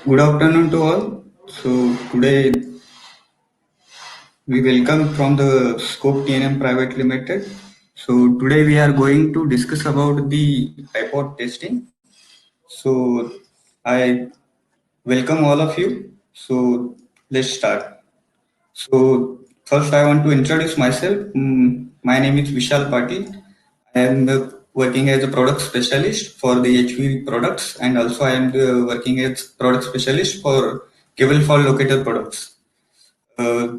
Good afternoon to all. So today we welcome from the Scope TNM Private Limited. So today we are going to discuss about the iPod testing. So I welcome all of you. So let's start. So first I want to introduce myself. My name is Vishal Patil. I am working as a product specialist for the HV products, and also I am working as product specialist for cable fault locator products. Uh,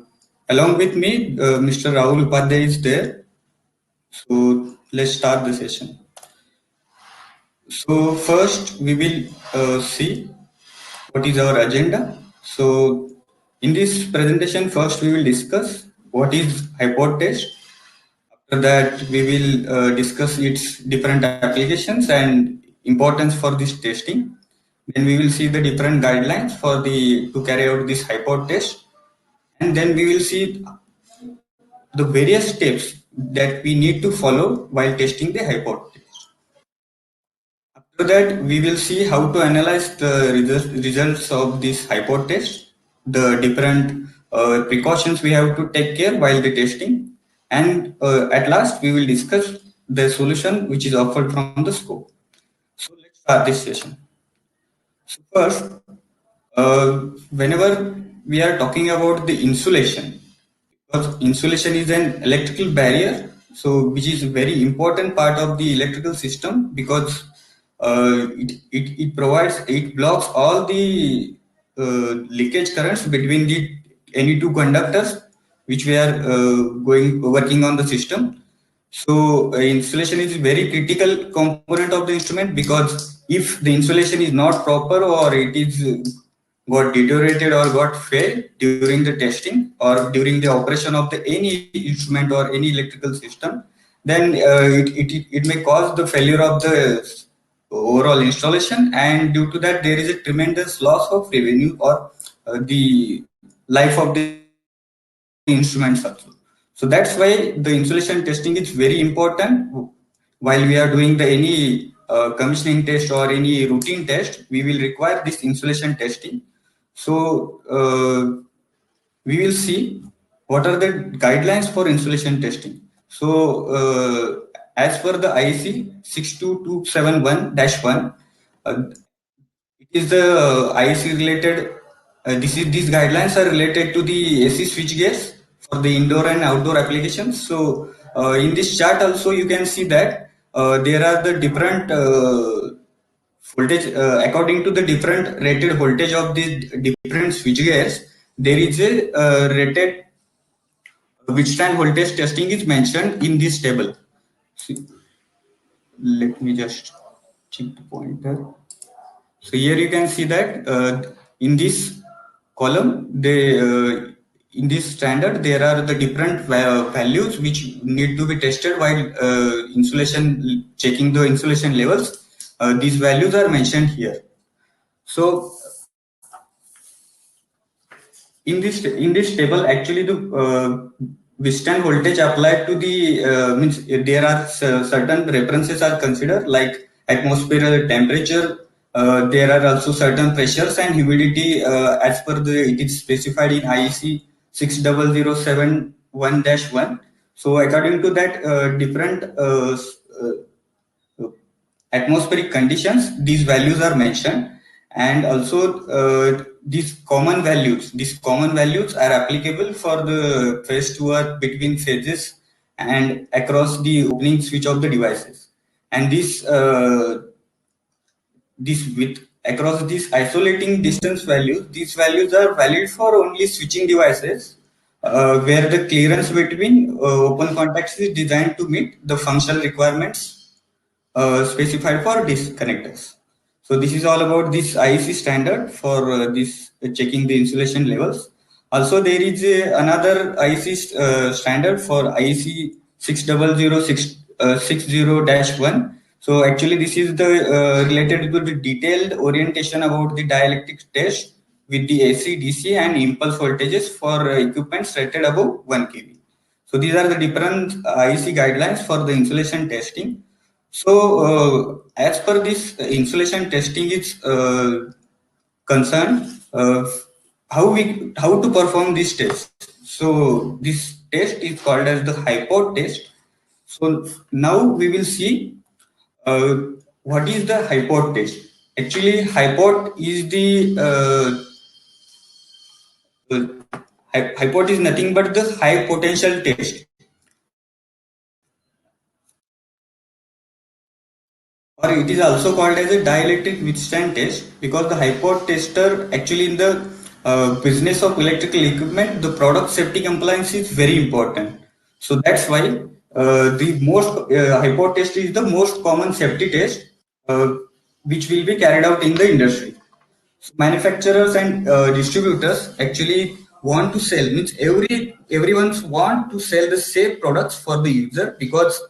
Along with me, Mr. Rahul Upadhyay is there. So let's start the session. So first we will see what is our agenda. So in this presentation, first we will discuss what is HiPod test. After that, we will discuss its different applications and importance for this testing. Then we will see the different guidelines for the to carry out this HiPod test, and then we will see the various steps that we need to follow while testing the hypothesis. After that, we will see how to analyze the results of this hypothesis, the different precautions we have to take care while the testing, and at last we will discuss the solution which is offered from the scope. So let's start this session. So first, whenever we are talking about the insulation, because insulation is an electrical barrier, so which is a very important part of the electrical system because it provides, it blocks all the leakage currents between the any two conductors which we are going working on the system. So insulation is a very critical component of the instrument because if the insulation is not proper or it is got deteriorated or got failed during the testing or during the operation of the any instrument or any electrical system, then it may cause the failure of the overall installation, and due to that there is a tremendous loss of revenue or the life of the instruments also. So that's why the insulation testing is very important. While we are doing the any commissioning test or any routine test, we will require this insulation testing. So we will see what are the guidelines for insulation testing. So as per the IEC 62271-1, it is the IEC related. These guidelines are related to the AC switch gears for the indoor and outdoor applications. So in this chart also you can see that there are the different voltage according to the different rated voltage of the different switch gears. There is a rated withstand voltage testing is mentioned in this table. See, let me just check the pointer. So here you can see that in this column, in this standard there are the different values which need to be tested while insulation checking the insulation levels. These values are mentioned here. So in this table, actually the withstand voltage applied to the means there are certain references are considered like atmospheric temperature. There are also certain pressures and humidity as per the it is specified in IEC 60071-1. So according to that, different atmospheric conditions, these values are mentioned, and also these common values are applicable for the phase to earth between phases and across the opening switch of the devices, and this with across these isolating distance values, these values are valid for only switching devices where the clearance between open contacts is designed to meet the functional requirements specified for disconnectors. So this is all about this IEC standard for this checking the insulation levels. Also, there is another IEC standard for IEC 60060-1. So actually, this is the related to the detailed orientation about the dielectric test with the AC, DC, and impulse voltages for equipments rated above 1 kV. So these are the different IEC guidelines for the insulation testing. So, as per this insulation testing, it's concerned, how to perform this test. So this test is called as the hypot test. So now we will see uh, what is the hypot test. Actually, hypot is the hypot is nothing but the high potential test, or it is also called as a dielectric withstand test, because the hypot tester actually in the business of electrical equipment, the product safety compliance is very important. So that's why the most hypot test is the most common safety test uh, which will be carried out in the industry. So manufacturers and distributors actually want to sell, means everyone's want to sell the safe products for the user, because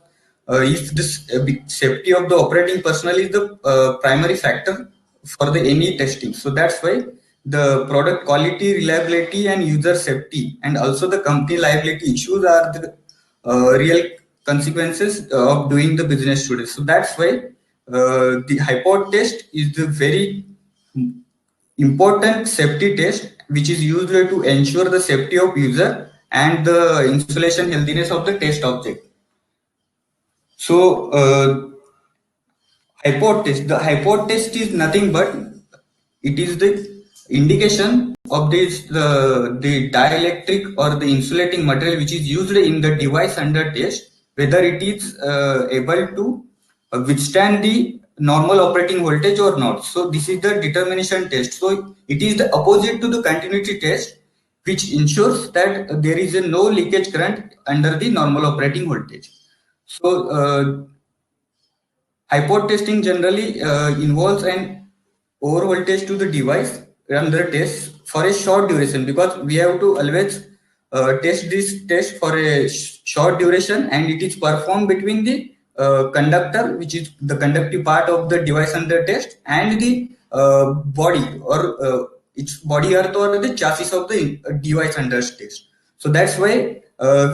if this safety of the operating personnel is the primary factor for the any testing. So that's why the product quality, reliability, and user safety, and also the company liability issues are the real consequences of doing the business today. So that's why the hypot test is the very important safety test which is used to ensure the safety of user and the insulation healthiness of the test object. So hypot test, the hypot test is nothing but it is the indication of this the dielectric or the insulating material which is used in the device under test, whether it is able to withstand the normal operating voltage or not. So this is the determination test. So it is the opposite to the continuity test, which ensures that there is a no leakage current under the normal operating voltage. So hypot testing generally involves an over voltage to the device under test for a short duration, because we have to always test this test for a short duration, and it is performed between the conductor, which is the conductive part of the device under test, and the body or its body earth or the chassis of the device under test. So that's why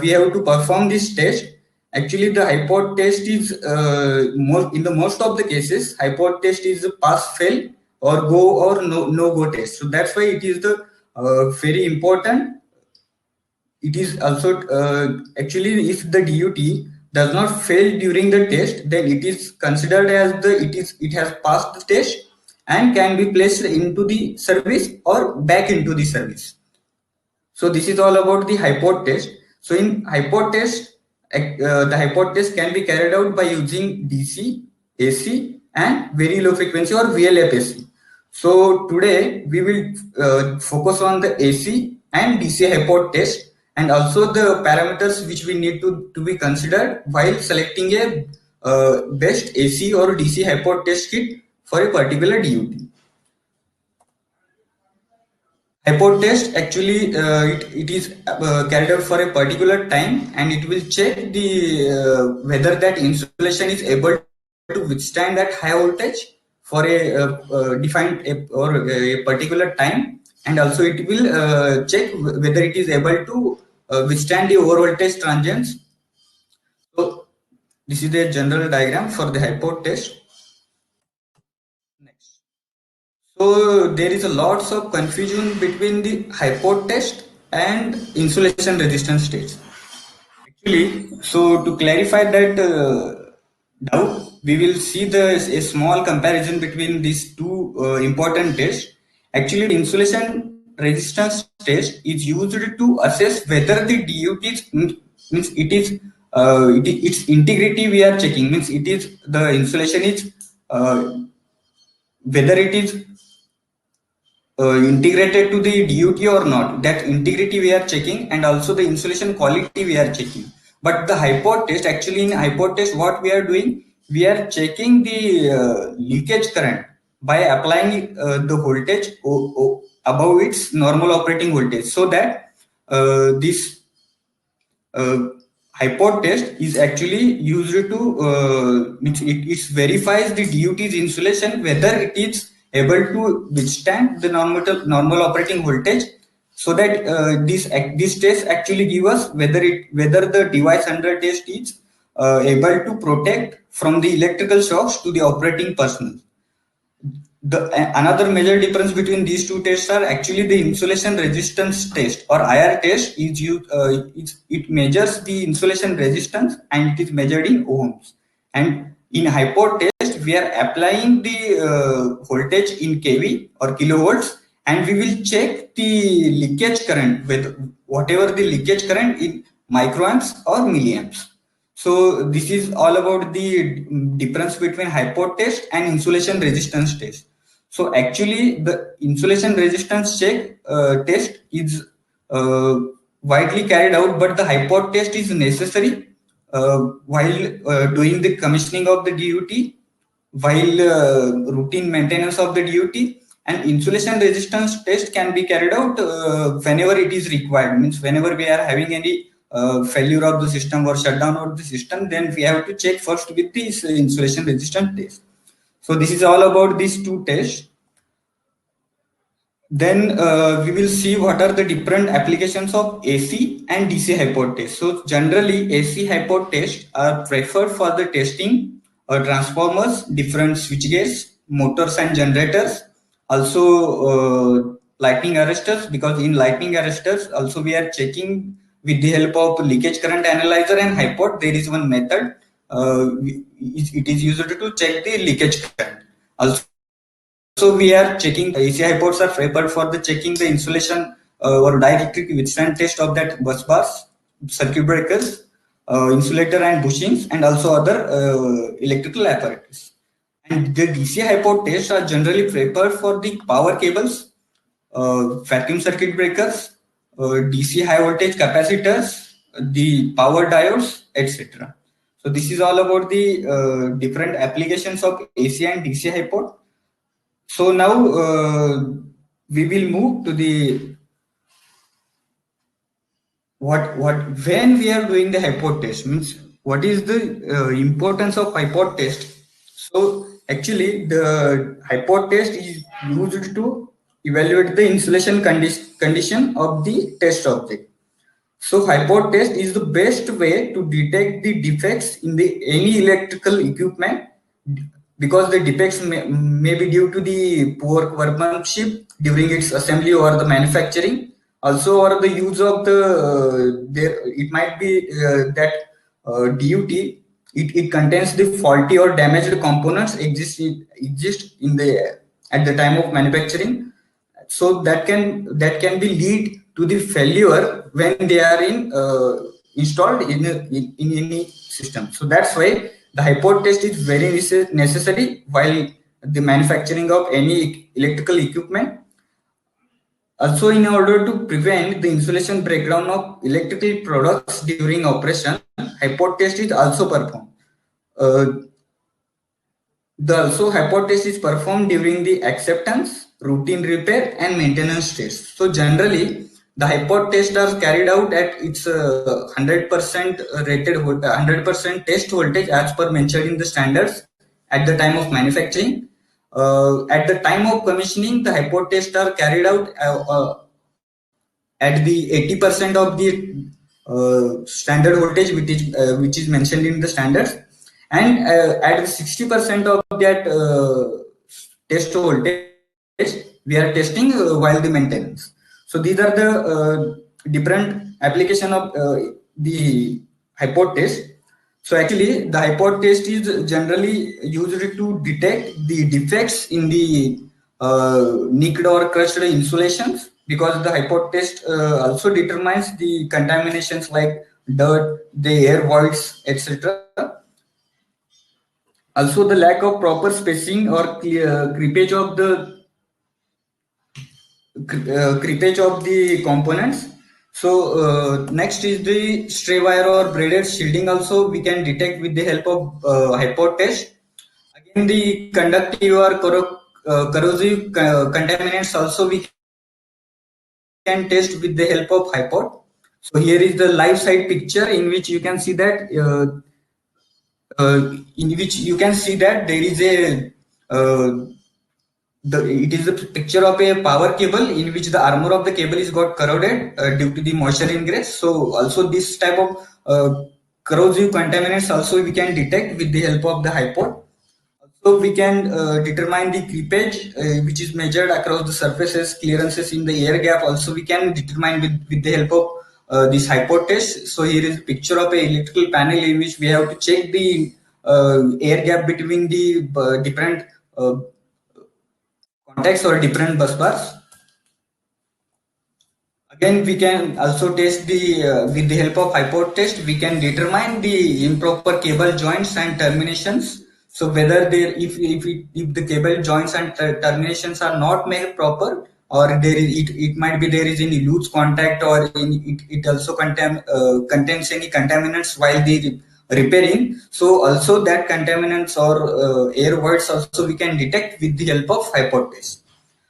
we have to perform this test. Actually, the hypot test is in the most of the cases, hypot test is a pass fail or go or no go test. So that's why it is the very important. It is also actually, if the DUT does not fail during the test, then it is considered as it has passed the test and can be placed into the service or back into the service. So this is all about the hypot test. So in hypot test, the hypot test can be carried out by using DC, AC, and very low frequency or VLFAC. So today we will focus on the AC and DC hypot test, and also the parameters which we need to be considered while selecting a best AC or DC hypot test kit for a particular DUT. Hypot test actually it is carried out for a particular time, and it will check the whether that insulation is able to withstand that high voltage for a defined or a particular time, and also it will check whether it is able to withstand the over voltage transients. So this is the general diagram for the hypot test. Next. So there is a lots of confusion between the hypot test and insulation resistance tests. Actually, so to clarify that doubt, we will see a small comparison between these two important tests. Actually, the insulation resistance test is used to assess whether the DUT means it is its integrity we are checking, means it is the insulation is whether it is integrated to the DUT or not. That integrity we are checking, and also the insulation quality we are checking. But the hypot test, actually in hypot test, what we are doing, we are checking the leakage current by applying the voltage above its normal operating voltage, so that this uh, hypot test is actually used to it verifies the DUT's insulation whether it is able to withstand the normal operating voltage, so that this test actually give us whether the device under test is able to protect from the electrical shocks to the operating personnel. Another major difference between these two tests are actually the insulation resistance test or IR test is used. It measures the insulation resistance and it is measured in ohms. And in hypo test, we are applying the voltage in kV or kilovolts, and we will check the leakage current with whatever the leakage current in microamps or milliamps. So this is all about the difference between hypo test and insulation resistance test. So actually, the insulation resistance check test is uh, widely carried out, but the hypo test is necessary while doing the commissioning of the DUT, while routine maintenance of the DUT, and insulation resistance test can be carried out whenever it is required. Means whenever we are having any failure of the system or shutdown of the system, then we have to check first with this insulation resistance test. So this is all about these two tests. Then we will see what are the different applications of AC and DC hypo test. So generally AC hypo tests are preferred for the testing transformers, different switchgears, motors and generators, also lightning arresters, because in lightning arresters also we are checking with the help of leakage current analyzer and hypo. There is one method, it is used to check the leakage current. Also, we are checking ACI ports are favored for the checking the insulation or dielectric withstand test of that bus bars, circuit breakers, insulator and bushings, and also other electrical apparatus. And the DC hypo tests are generally prepared for the power cables, vacuum circuit breakers, DC high voltage capacitors, the power diodes, etc. So this is all about the different applications of AC and DC hypo. So now we will move to the when we are doing the hypo test, means what is the importance of hypo test. So actually the hypo test is used to evaluate the insulation condition of the test object. So hypo test is the best way to detect the defects in the any electrical equipment, because the defects may be due to the poor workmanship during its assembly or the manufacturing, also or the use of the there it might be that DUT it contains the faulty or damaged components exist in the at the time of manufacturing. So that can be lead to the failure when they are installed in any system. So that's why the hypo test is very necessary while the manufacturing of any electrical equipment. Also, in order to prevent the insulation breakdown of electrical products during operation, hypo test is also performed. Uh, the also hypo test is performed during the acceptance, routine repair, and maintenance tests. So generally, the hypo tests are carried out at its 100% rated 100% test voltage as per mentioned in the standards at the time of manufacturing. At the time of commissioning, the hypo tests are carried out at the 80% of the standard voltage which is mentioned in the standards, and at 60% of that test voltage we are testing while the maintenance. So these are the different application of the hypo test. So actually the hypo test is generally used to detect the defects in the nicked or crushed insulations, because the hypo test also determines the contaminations like dirt, the air voids, etc. Also the lack of proper spacing or creepage of the components. So next is the stray wire or braided shielding, also we can detect with the help of hypo test. Again, the conductive or corrosive contaminants also we can test with the help of hypo. So here is the live side picture in which you can see that there is a it is a picture of a power cable in which the armor of the cable is got corroded due to the moisture ingress. So also this type of corrosive contaminants also we can detect with the help of the hypo. So we can determine the creepage, which is measured across the surfaces, clearances in the air gap. Also, we can determine with the help of this hypot test. So here is a picture of a electrical panel in which we have to check the air gap between the different contacts or different bus bars. Again, we can also test the with the help of hypot test. We can determine the improper cable joints and terminations. So whether there, if the cable joints and terminations are not made proper, or there is it might be there is any loose contact, or it also contains any contaminants while the repairing. So also that contaminants or air voids also we can detect with the help of hypot test.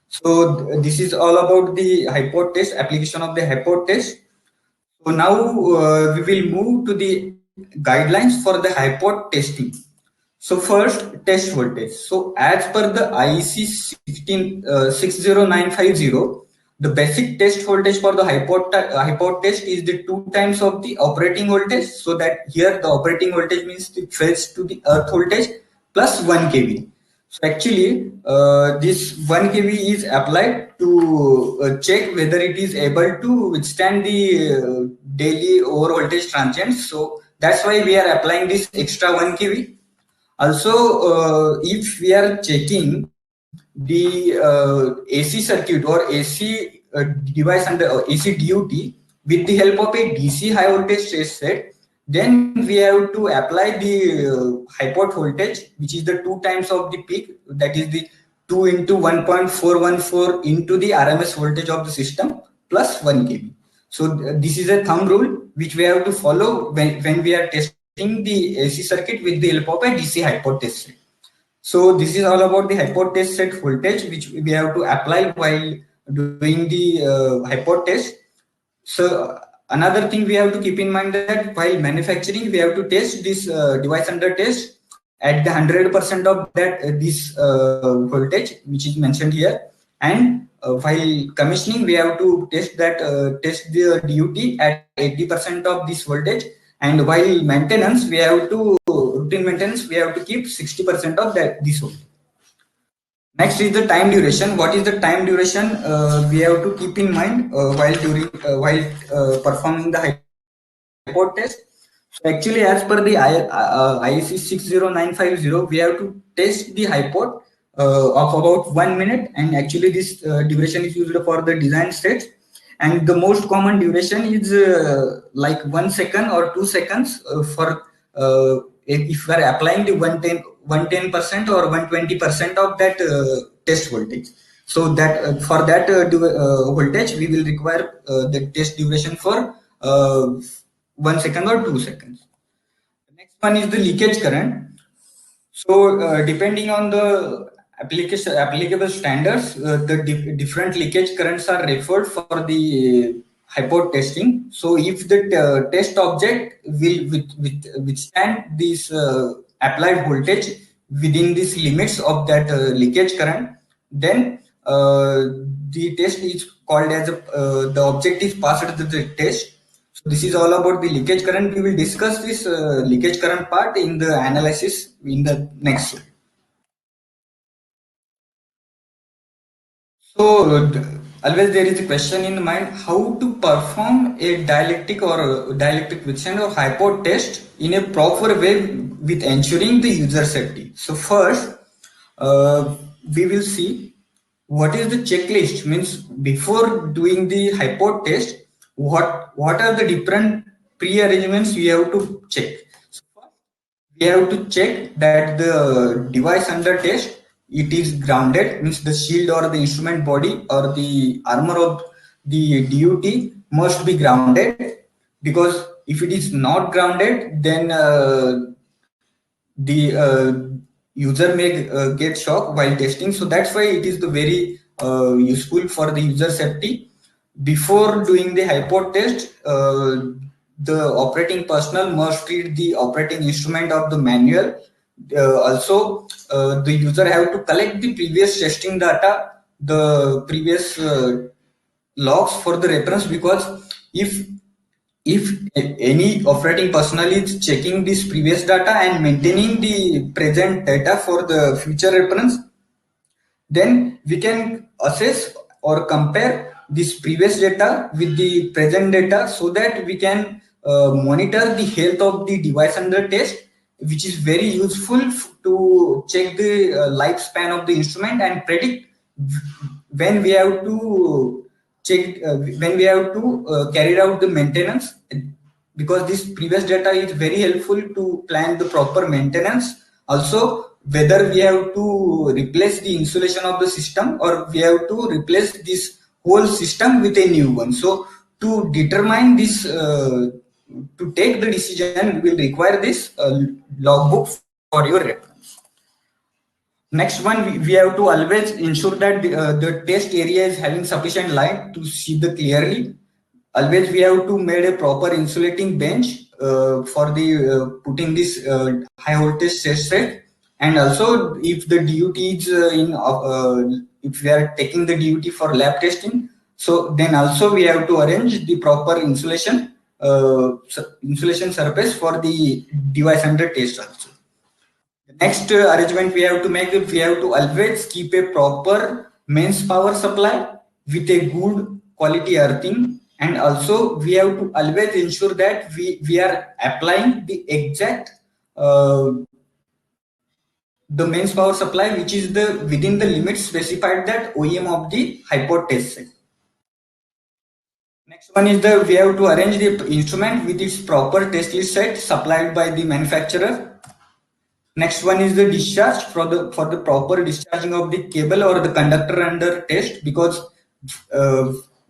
So this is all about the hypot test, application of the hypot test. So now we will move to the guidelines for the hypot testing. So first, test voltage. So as per the IEC 60950, the basic test voltage for the hypot test is the 2 times of the operating voltage. So that here the operating voltage means the trace to the earth voltage plus 1 kV. So actually, this 1 kV is applied to check whether it is able to withstand the daily over voltage transients. So that's why we are applying this extra 1 kV. Also, if we are checking the AC circuit or AC device under AC DUT with the help of a DC high voltage test set, then we have to apply the hypot voltage, which is the 2 times of the peak, that is the 2 into 1.414 into the RMS voltage of the system plus 1 kV. So this is a thumb rule which we have to follow when we are testing the AC circuit with the help of a DC hypot test set. So this is all about the hypot test set voltage which we have to apply while doing the hypot test. So another thing we have to keep in mind that while manufacturing, we have to test this device under test at the 100% of that this voltage which is mentioned here, and while commissioning, we have to test that test the DUT at 80% of this voltage, and while maintenance, we have to routine maintenance, we have to keep 60% of that this voltage. Next is the time duration. What is the time duration? We have to keep in mind while performing the hypot test. So actually, as per the IEC 60950, we have to test the hypot of about 1 minute, and actually this duration is used for the design stage. And the most common duration is like 1 second or 2 seconds for if we are applying the 110% or 120% of that test voltage. So that for that voltage, we will require the test duration for 1 second or 2 seconds. The next one is the leakage current. So depending on the applicable standards, the different leakage currents are referred for the hypot testing. So if the test object will withstand this applied voltage within these limits of that leakage current, then the test is called as the object is passed to the test. So this is all about the leakage current. We will discuss this leakage current part in the analysis in the next slide. So always there is a question in the mind how to perform a dielectric or dielectric withstand or hypot test in a proper way with ensuring the user safety. So first we will see what is the checklist, means before doing the hypot test, what are the different pre-arrangements you have to check. So first, we have to check that the device under test it is grounded, means the shield or the instrument body or the armor of the DUT must be grounded, because if it is not grounded, then the user may get shock while testing. So that's why it is the very useful for the user safety. Before doing the hypot test, the operating personnel must read the operating instrument of the manual. Also, the user have to collect the previous testing data, the previous logs for the reference, because if if any operating personnel is checking this previous data and maintaining the present data for the future reference, then we can assess or compare this previous data with the present data so that we can monitor the health of the device under test, which is very useful to check the lifespan of the instrument and predict when we have to when we have to carry out the maintenance, because this previous data is very helpful to plan the proper maintenance. Also, whether we have to replace the insulation of the system or we have to replace this whole system with a new one. So to determine this, to take the decision, we will require this logbook for your reference. Next one, we have to always ensure that the test area is having sufficient light to see the clearly. Always we have to make a proper insulating bench for the putting this high voltage test set. And also if the DUT is if we are taking the DUT for lab testing, so then also we have to arrange the proper insulation surface for the device under test also. The next arrangement we have to make, we have to always keep a proper mains power supply with a good quality earthing, and also we have to always ensure that we are applying the exact the mains power supply which is the within the limits specified that OEM of the hypo test set. Next one is the we have to arrange the instrument with its proper test list set supplied by the manufacturer. Next one is the discharge for the proper discharging of the cable or the conductor under test, because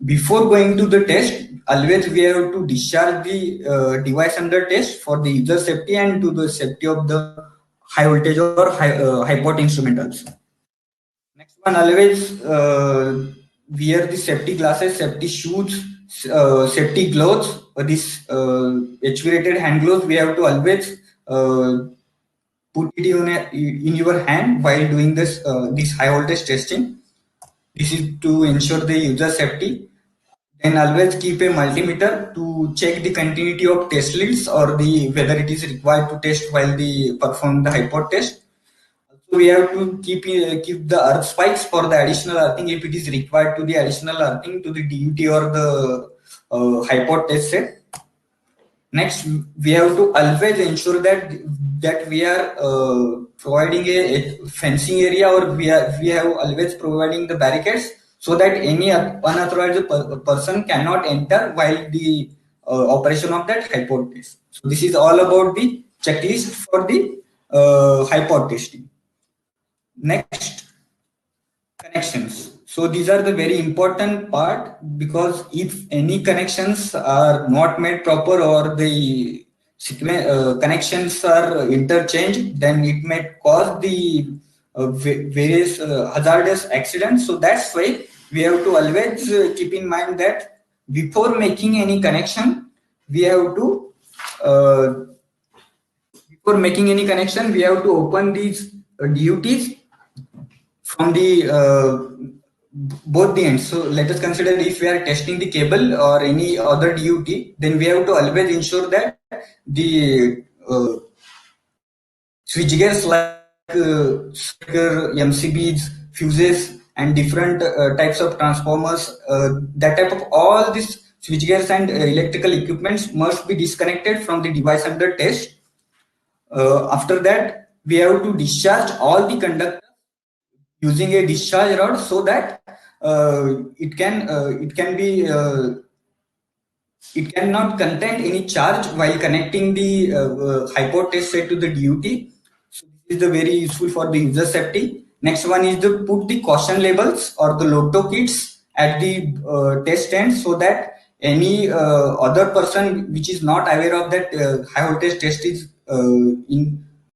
before going to the test, always we have to discharge the device under test for the user safety and to the safety of the high voltage or high pot instrument also. Next one, always wear the safety glasses, safety shoes, safety gloves, this HV rated hand gloves. We have to always put it in your hand while doing this high voltage testing. This is to ensure the user safety. Then always keep a multimeter to check the continuity of test leads or the whether it is required to test while the perform the hypo test. So we have to keep the earth spikes for the additional earthing if it is required to the additional earthing to the DUT or the hypo test set. Next, we have to always ensure that we are providing a fencing area, or we have always providing the barricades so that any unauthorized person cannot enter while the operation of that hypo test. So this is all about the checklist for the hypo testing. Next, connections. So these are the very important part, because if any connections are not made proper or the connections are interchanged, then it may cause the various hazardous accidents. So that's why we have to always keep in mind that before making any connection, we have to open these DUTs from the both the ends. So let us consider if we are testing the cable or any other DUT, then we have to always ensure that the switch gears like MCBs, fuses, and different types of transformers, that type of all these switch gears and electrical equipments must be disconnected from the device under test. After that, we have to discharge all the conductors using a discharge rod so that it cannot contain any charge while connecting the hypo test set to the DUT. So this is the very useful for the user safety. Next one is to put the caution labels or the lotto kits at the test end, so that any other person which is not aware of that high voltage test is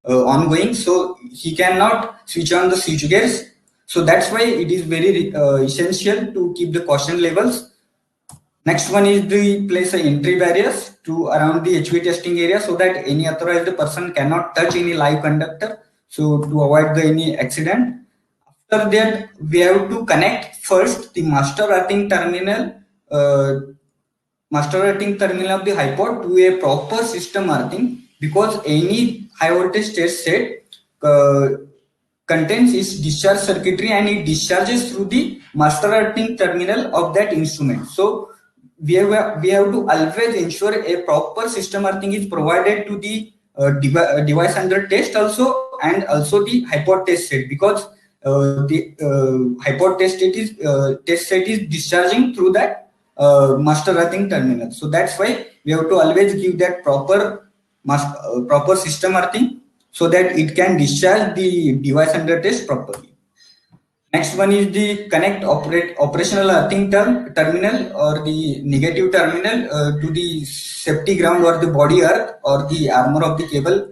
ongoing, so he cannot switch on the switch gears. So that's why it is very essential to keep the caution labels. Next one is the place entry barriers to around the HV testing area, so that any authorized person cannot touch any live conductor. So to avoid any accident. After that, we have to connect first the master earthing terminal master earthing terminal of the high port to a proper system earthing, because any high voltage test set uh, contains its discharge circuitry and it discharges through the master earthing terminal of that instrument. So we have to always ensure a proper system earthing is provided to the device under test also, and also the high port test set, because the high port test set is discharging through that master earthing terminal. So that's why we have to always give that proper system earthing, so that it can discharge the device under test properly. Next one is the operational earthing terminal or the negative terminal to the safety ground or the body earth or the armor of the cable.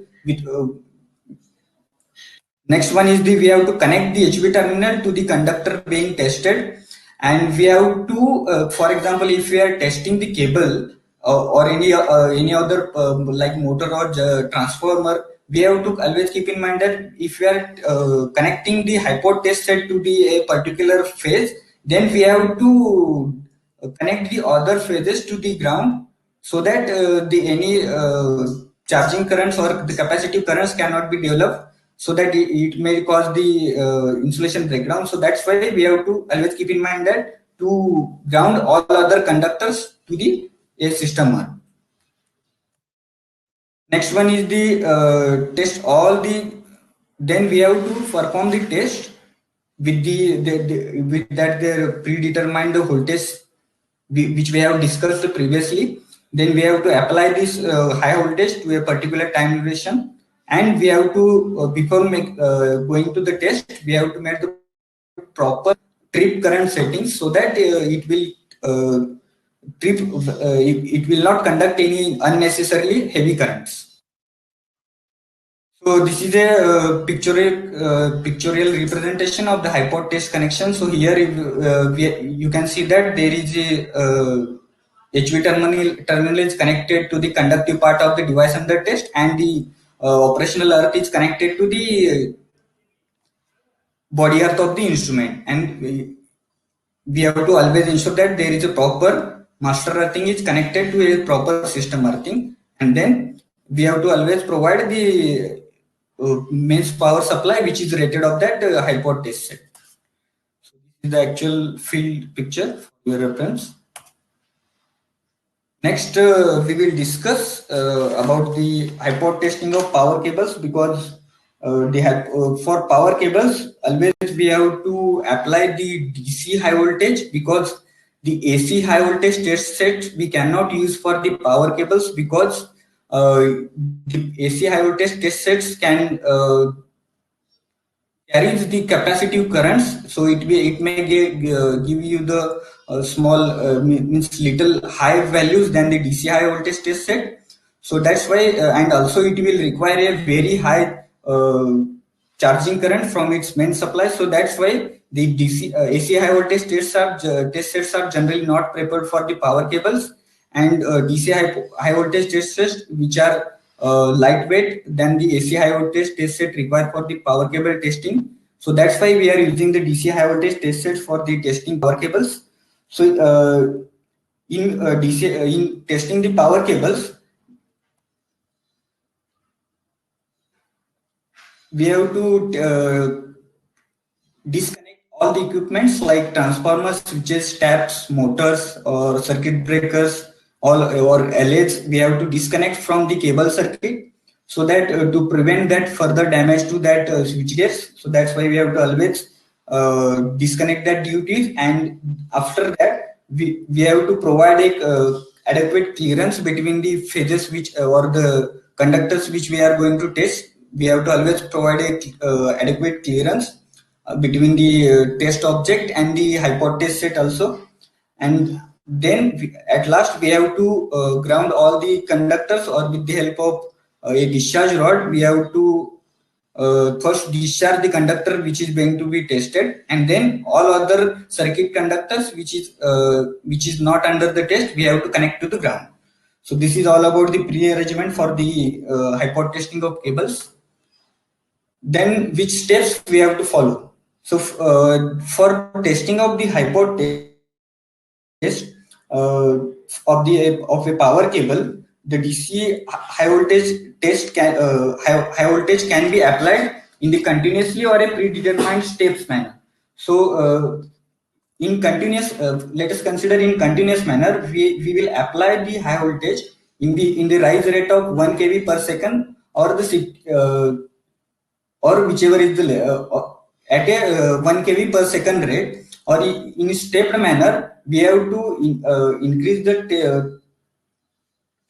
Next one is we have to connect the HV terminal to the conductor being tested, and we have to, for example, if we are testing the cable or any other like motor or transformer, we have to always keep in mind that if we are connecting the high port test set to the a particular phase, then we have to connect the other phases to the ground, so that the any charging currents or the capacitive currents cannot be developed, so that it may cause the insulation breakdown. So that's why we have to always keep in mind that to ground all other conductors to the a system arm. Next one is the test all the. Then we have to perform the test with with that the predetermined voltage which we have discussed previously. Then we have to apply this high voltage to a particular time duration, and we have to before going to the test, we have to make the proper trip current settings, so that it will it will not conduct any unnecessarily heavy currents. So this is a pictorial representation of the high port test connection. So here you can see that there is a HV terminal is connected to the conductive part of the device under test, and the operational earth is connected to the body earth of the instrument. And we have to always ensure that there is a proper master earthing is connected to a proper system earthing, and then we have to always provide the mains power supply which is rated of that high port test set. So this is the actual field picture for your reference. Next, we will discuss about the high port testing of power cables, because they have for power cables always we have to apply the DC high voltage, because the AC high voltage test set we cannot use for the power cables, because the AC high voltage test sets can carries the capacitive currents, so it may give you the small means little high values than the DC high voltage test set. So that's why, and also it will require a very high charging current from its main supply. So that's why the AC high voltage test sets are generally not prepared for the power cables, and DC high voltage test sets which are lightweight than the AC high voltage test set required for the power cable testing. So that's why we are using the DC high voltage test sets for the testing power cables. So in testing the power cables, we have to disconnect all the equipments like transformers, switches, taps, motors, or circuit breakers, all or LEDs. We have to disconnect from the cable circuit, so that to prevent that further damage to that switch gears. So that's why we have to always disconnect that duties, and after that we have to provide a adequate clearance between the phases which or the conductors which we are going to test. We have to always provide a adequate clearance between the test object and the high port test set also. And then at last we have to ground all the conductors, or with the help of a discharge rod we have to first discharge the conductor which is going to be tested, and then all other circuit conductors which is not under the test we have to connect to the ground. So this is all about the pre-arrangement for the high port testing of cables. Then which steps we have to follow? So for testing of the high port test, of a power cable, the DC high voltage high voltage can be applied in the continuously or a predetermined steps manner. So in continuous, let us consider in continuous manner, we will apply the high voltage in the rise rate of 1 kV per second, or or whichever is the at a 1 kV per second rate, or in a stepped manner we have to increase the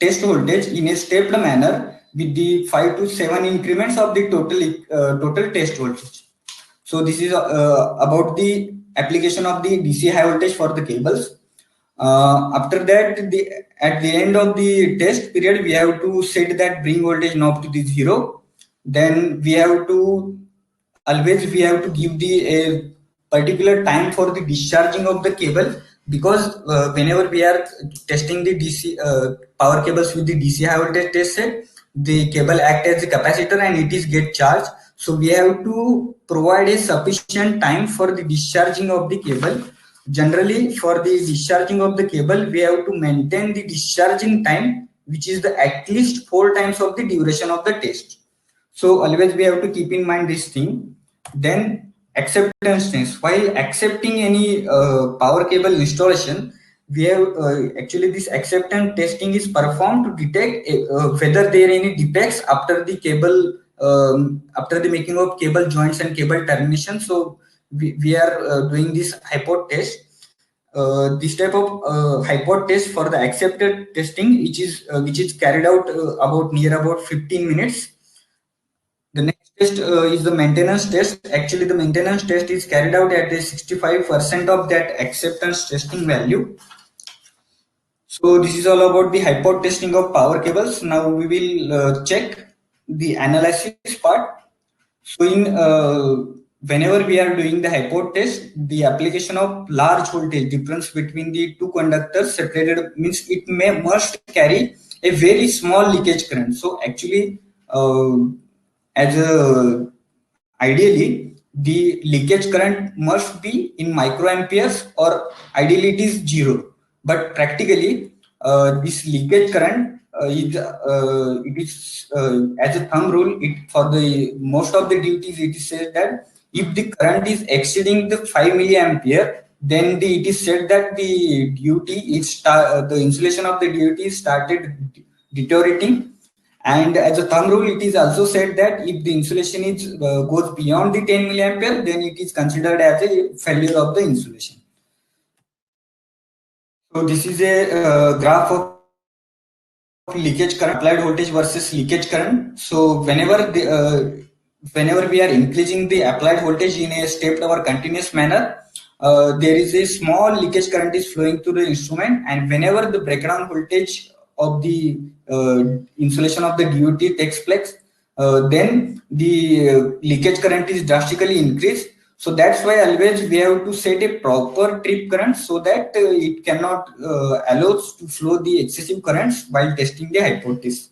test voltage in a stepped manner with the 5 to 7 increments of the total test voltage. So this is about the application of the DC high voltage for the cables. After that, at the end of the test period, we have to set that bring voltage knob to the 0. Then we have to give the a particular time for the discharging of the cable, because whenever we are testing the DC power cables with the DC high voltage test set, the cable act as a capacitor and it is get charged. So we have to provide a sufficient time for the discharging of the cable. Generally, for the discharging of the cable, we have to maintain the discharging time, which is the at least 4 times of the duration of the test. So always we have to keep in mind this thing. Then acceptance test. While accepting any power cable installation, we have actually this acceptance testing is performed to detect whether there are any defects after the cable, after the making of cable joints and cable termination. So we are doing this hypot test. This type of hypot test for the accepted testing, which is carried out about 15 minutes. The next test is the maintenance test. Actually, the maintenance test is carried out at a 65% of that acceptance testing value. So this is all about the hypot testing of power cables. Now we will check the analysis part. So whenever we are doing the hypot test, the application of large voltage difference between the two conductors separated means it must carry a very small leakage current. So actually, ideally, the leakage current must be in microamperes, or ideally it is 0. But practically, this leakage current as a thumb rule, for the most of the duties it is said that if the current is exceeding the 5 milliampere, then it is said that the the insulation of the duty started deteriorating. And as a thumb rule, it is also said that if the insulation goes beyond the 10 milliampere, then it is considered as a failure of the insulation. So this is a graph of leakage current, applied voltage versus leakage current. So whenever we are increasing the applied voltage in a stepped or continuous manner, there is a small leakage current is flowing through the instrument, and whenever the breakdown voltage of the insulation of the DUT takes place, then the leakage current is drastically increased. So that's why always we have to set a proper trip current, so that it cannot allow to flow the excessive currents while testing the hypothesis.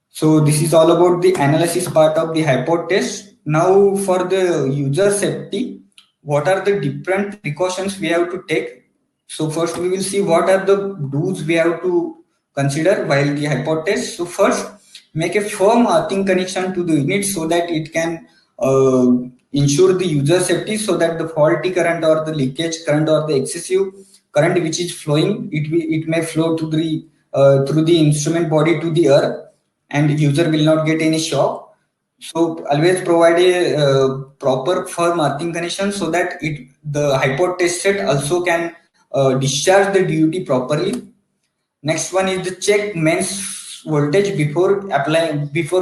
So this is all about the analysis part of the hypot test. Now for the user safety, what are the different precautions we have to take? So first we will see what are the do's we have to consider while the hypot test. So first, make a firm earthing connection to the unit so that it can ensure the user safety, so that the faulty current or the leakage current or the excessive current which is flowing, it may flow to the through the instrument body to the earth, and the user will not get any shock. So always provide a proper firm earthing connection, so that the hypot test set also can discharge the DUT properly. Next one is the check mains voltage before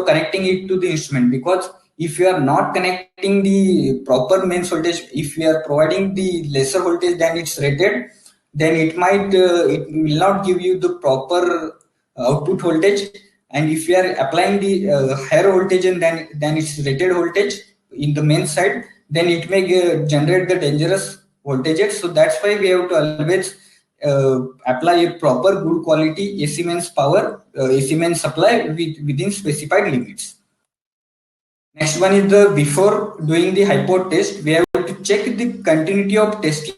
connecting it to the instrument, because if you are not connecting the proper mains voltage, if you are providing the lesser voltage than it's rated, then it will not give you the proper output voltage. And if you are applying the higher voltage than its rated voltage in the main side, then it may generate the dangerous voltages. So that's why we have to always apply a proper good quality AC mains power, AC mains supply within specified limits. Next one is the before doing the hypot test, we have to check the continuity of testing,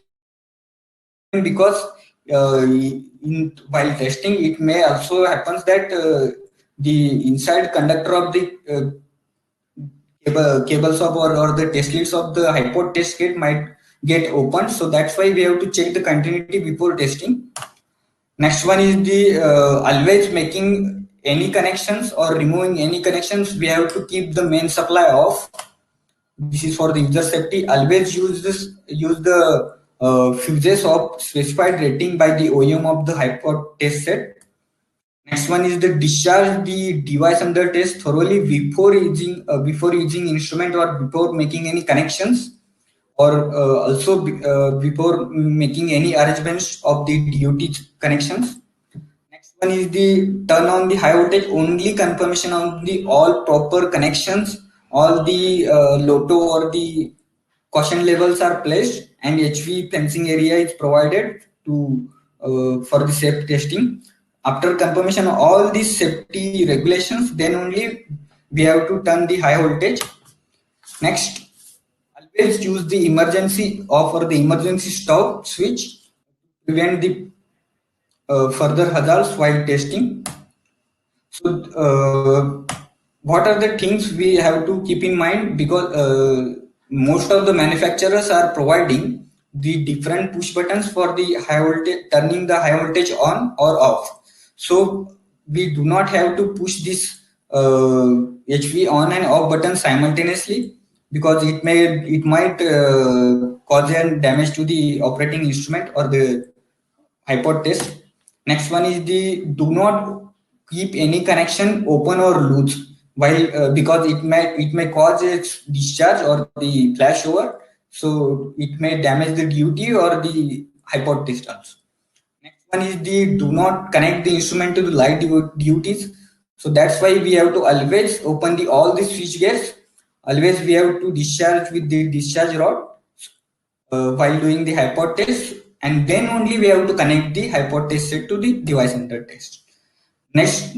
because while testing, it may also happens that the inside conductor of the cables of or the test leads of the hypod test kit might get opened. So that's why we have to check the continuity before testing. Next one is the always making any connections or removing any connections. We have to keep the main supply off. This is for the user safety. Always use the fuses of specified rating by the OEM of the hypod test set. Next one is the discharge the device under test thoroughly before using instrument or before making any connections, or also before making any arrangements of the DUT connections. Next one is the turn on the high voltage only confirmation on the all proper connections, all the LOTO or the caution levels are placed, and HV fencing area is provided to for the safe testing. After confirmation of all these safety regulations, then only we have to turn the high voltage. Next, always use the emergency off or the emergency stop switch to prevent the further hazards while testing. So, what are the things we have to keep in mind? Because most of the manufacturers are providing the different push buttons for the high voltage, turning the high voltage on or off. So we do not have to push this HV on and off button simultaneously, because it might cause damage to the operating instrument or the hypod test. Next one is the do not keep any connection open or loose while because it may cause a discharge or the flashover, so it may damage the duty or the hypod test also. Next one is the do not connect the instrument to the light duties. So that's why we have to always open the all the switch gears. Always we have to discharge with the discharge rod while doing the hypod test, and then only we have to connect the hypod test set to the device under test. Next,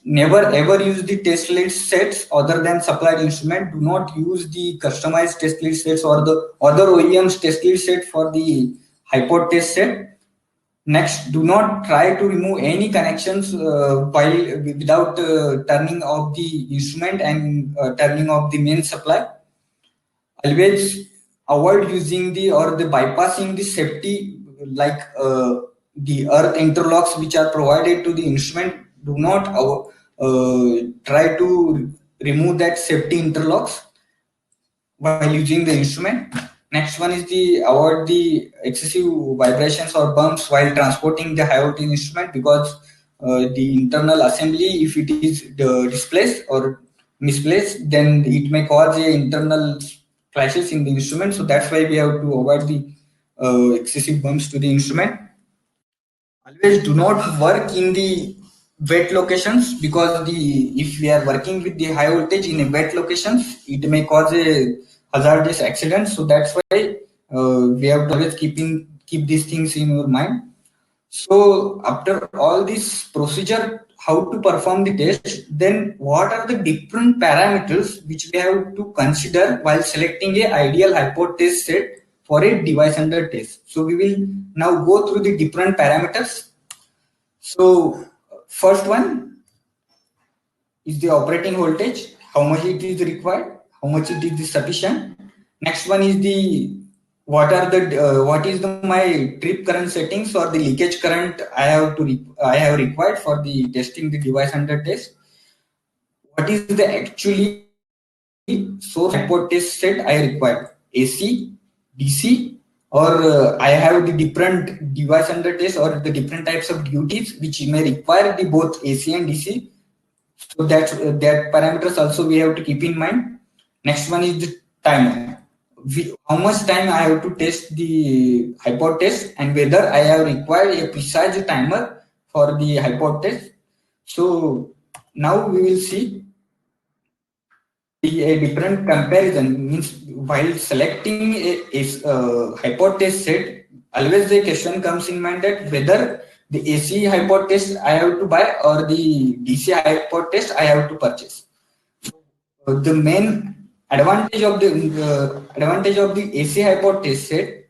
never ever use the test lead sets other than supplied instrument. Do not use the customized test lead sets or the other OEM's test lead set for the hypod test set. Next, do not try to remove any connections while without turning off the instrument and turning off the main supply. Always avoid using the or the bypassing the safety like the earth interlocks which are provided to the instrument. Do not try to remove that safety interlocks while using the instrument. Next one is the avoid the excessive vibrations or bumps while transporting the high voltage instrument, because the internal assembly, if it is displaced or misplaced, then it may cause a internal clashes in the instrument. So that's why we have to avoid the excessive bumps to the instrument. Always do not work in the wet locations, because if we are working with the high voltage in a wet locations, it may cause a hazardous accident. So that's why we have to always keep these things in your mind. So after all this procedure, how to perform the test, then what are the different parameters which we have to consider while selecting a ideal hypod test set for a device under test. So we will now go through the different parameters. So first one is the operating voltage, how much it is required, how much it is sufficient. Next one is the what is my trip current settings or the leakage current I have required for the testing the device under test. What is the actually source hypod test set I require, AC, DC, or I have the different device under test or the different types of duties which may require the both AC and DC. So that parameters also we have to keep in mind. Next one is the timer. How much time I have to test the hypod test, and whether I have required a precise timer for the hypod test. So now we will see a different comparison. Means while selecting a hypod test set, always the question comes in mind that whether the AC hypod test I have to buy or the DC hypod test I have to purchase. The main advantage of the AC hypod test set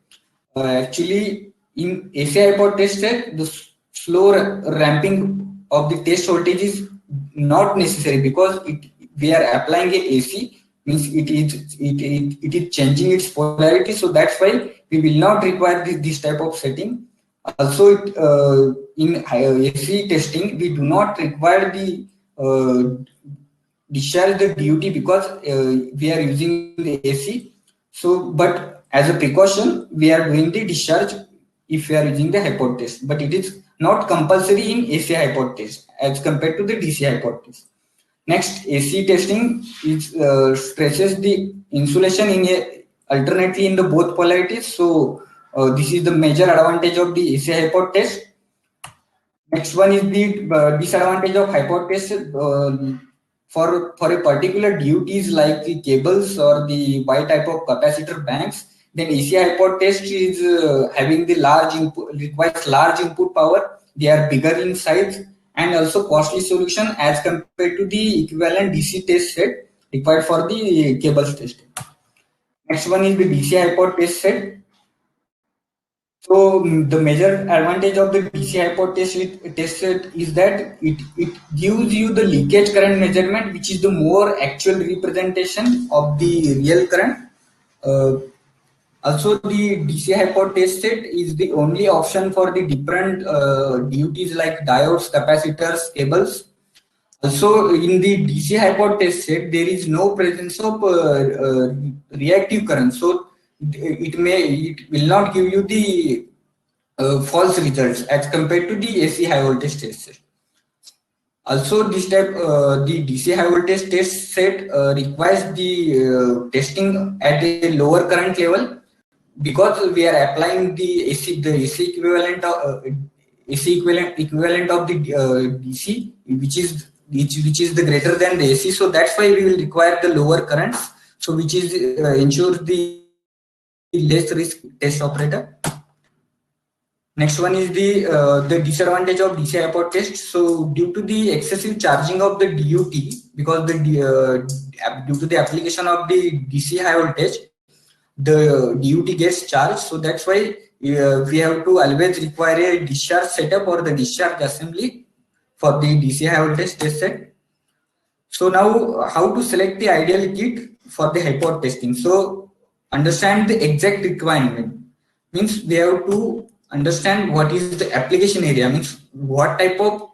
actually In AC hypot test set, the slow ramping of the test voltage is not necessary because we are applying a AC, means it is changing its polarity. So that's why we will not require this type of setting. Also, in AC testing, we do not require the discharge the DUT because we are using the AC. So, but as a precaution, we are doing the discharge if we are using the hypot test. But it is not compulsory in AC hypot test as compared to the DC hypot test. Next, AC testing is stresses the insulation in a alternately in the both polarities. So this is the major advantage of the AC hypot test. Next one is the disadvantage of hypot test. For a particular duties like the cables or the Y type of capacitor banks, then AC hypot test is having the large input, requires large input power. They are bigger in size and also costly solution as compared to the equivalent DC test set required for the cables testing. Next one is the DC hypot test set. So the major advantage of the DC hypot test set is that it gives you the leakage current measurement, which is the more actual representation of the real current. Uh, Also, the DC hypot test set is the only option for the different duties like diodes, capacitors, cables. Also, in the DC hypot test set, there is no presence of reactive current, so it will not give you the false results as compared to the AC high voltage test set. Also, this type the DC high voltage test set requires the testing at a lower current level because we are applying the AC equivalent of equivalent of the DC, which is the greater than the AC. So that's why we will require the lower currents. So which is ensures the less risk test operator. Next one is the disadvantage of DC hypot test. So due to the excessive charging of the DUT, because due to the application of the DC high voltage, the DUT gets charged. So that's why we have to always require a discharge setup or the discharge assembly for the DC high voltage test set. So now how to select the ideal kit for the hypot testing? So understand the exact requirement. Means we have to understand what is the application area, means what type of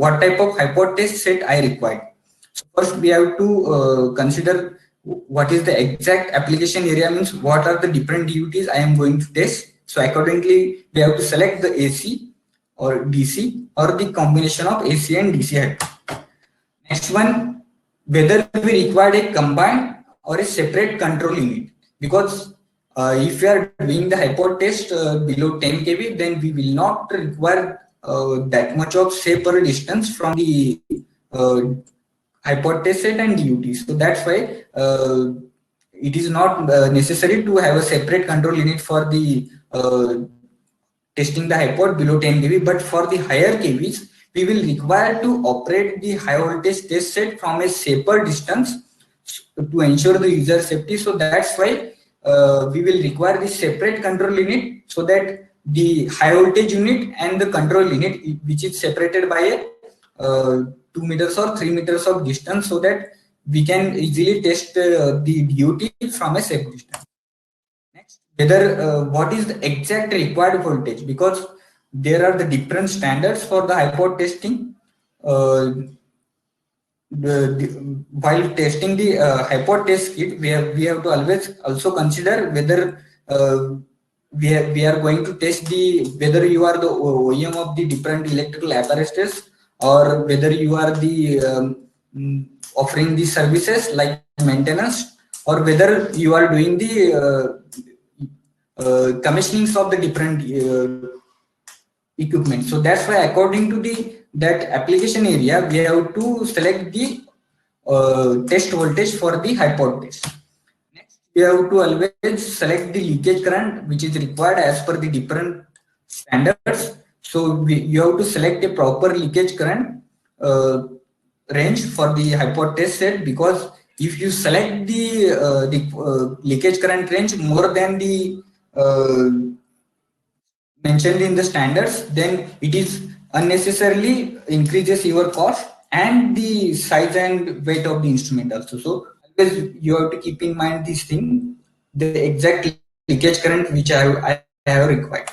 what type of hypot test set I require. So first we have to consider what is the exact application area, means what are the different duties I am going to test. So accordingly we have to select the AC or DC or the combination of AC and DC hypot. Next one, whether we require a combined or a separate control unit, because if we are doing the hypot test below 10 kV, then we will not require that much of separate distance from the hypot test set and DUT. So that's why it is not necessary to have a separate control unit for the testing the hypot below 10 kV. But for the higher kVs, we will require to operate the high voltage test set from a safer distance to ensure the user safety. So that's why we will require the separate control unit, so that the high voltage unit and the control unit, which is separated by a 2 meters or 3 meters of distance, so that we can easily test the DUT from a safe distance. Next, whether what is the exact required voltage, because there are the different standards for the hypot testing. While testing the hypot test kit, we have to always also consider whether we are going to test whether you are the OEM of the different electrical apparatus, or whether you are the offering the services like maintenance, or whether you are doing the commissionings of the different equipment. So that's why according to that application area, we have to select the test voltage for the hypot test. Next, we have to always select the leakage current which is required as per the different standards. So you have to select a proper leakage current range for the hypot test set, because if you select the leakage current range more than the mentioned in the standards, then it is unnecessarily increases your cost and the size and weight of the instrument also. So always you have to keep in mind this thing, the exact leakage current which I have required.